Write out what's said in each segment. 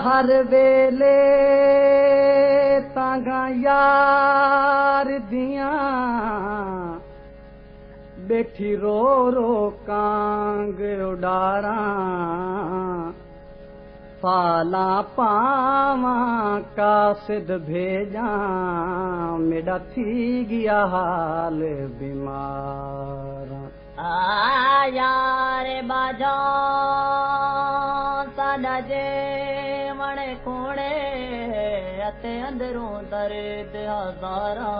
हर वेले तांगा यार दियां बैठी रो रो कांग उडारा पाला पावा कासिद भेजा मेरा थी गया हाल बीमार यार बाजा साडा जे मणे कोणे अते अंदरों दर्द हजारा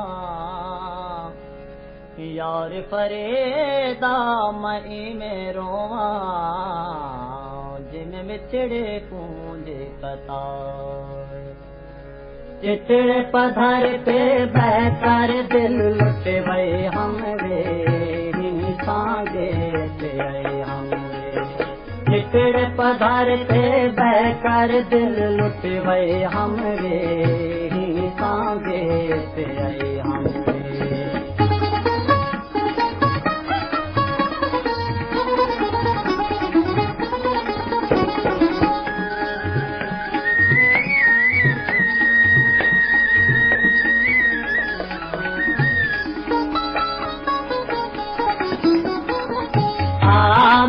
यार फरेदा मई में रोवा जिन मिचड़े कूंजे कतार चिटड़े पधर पे बहकर दिल लुटे भई हमरे सांगे से आए हमरे चिटड़े पधर पे बहकर दिल लुटे भई हमरे सांगे से आए हमरे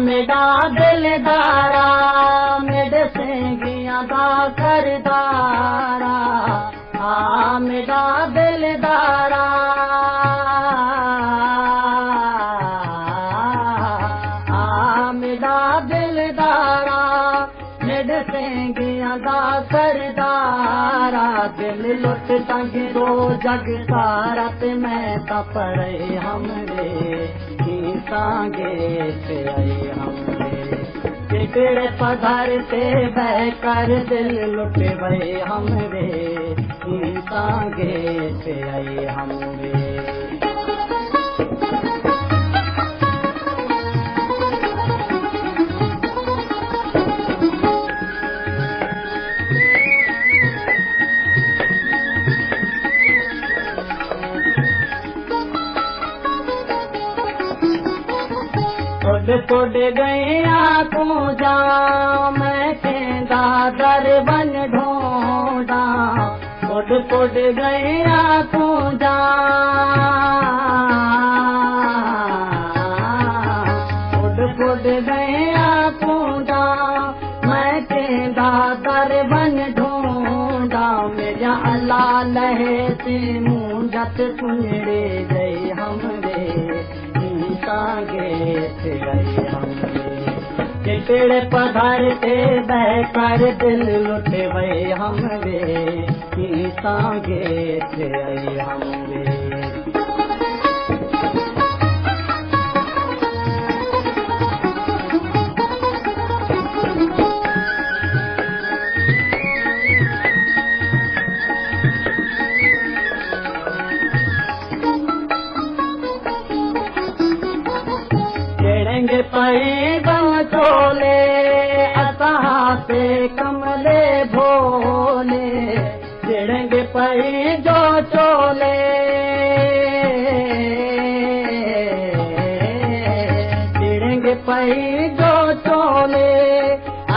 मेरा दिलदारा मेरे सेंगियां दा करदारा मेरा दिलदारा मेरा दिलदारा मेरे सेंगियां दा करदारा दिल लुट तंग रो जग सारा ते मैं ता पड़े हमरे सांगे से आए हमरे चिटड़े पधार से बहकर दिल लुटे भई हमरे सांगे से आए हमरे तोड़ गए आंखों जा मैं केंदा दर बन ढूंढा तोड़ गए आंखों जा तोड़ गए आंखों जा मैं केंदा दर बन ढूंढा मेरा अल्लाह लहे से मुंह जत सुनड़े गए हमरे सांगे से आए हमरे चिटड़े पधार से बहकर दिल लुटे भई हमरे सांगे से आए हमरे पई चोले असां से कमले भोले चिड़ेंगे पई जो चोले चिड़ेंगे पई जो चोले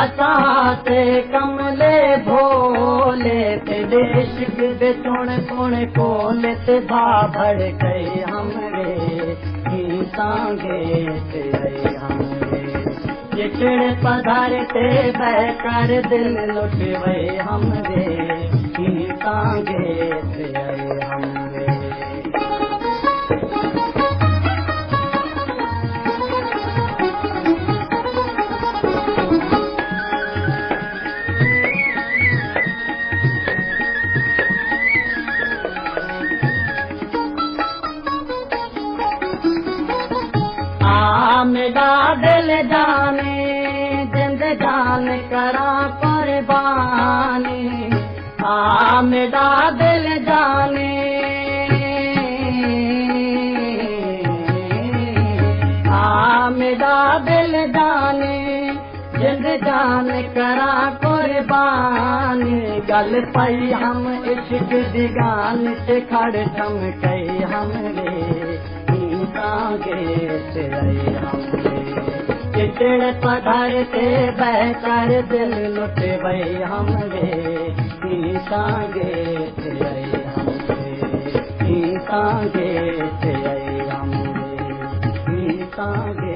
असां से कमले भोले तेरे इश्क दे सोने सोने कोले ते भाभड़ गए हमरे सांगे से आए हमरे चिटड़े पधार ते बहकर दिल लुट भई हमरे सांगे से आए हमरे मेरा दिल जाने जिंद जान करा कुर्बानी मेरा दिल जाने मेरा दिल जाने जिंद जान करा कुर्बानी गल पाई हम इश्क दी गान से खड़ चमकई हमरे सांगे ते हमरे चिचड़ पधर ते बहकर दिल लुट भई हमरे सांगे ते हमरे सांगे ते हमरे सांगे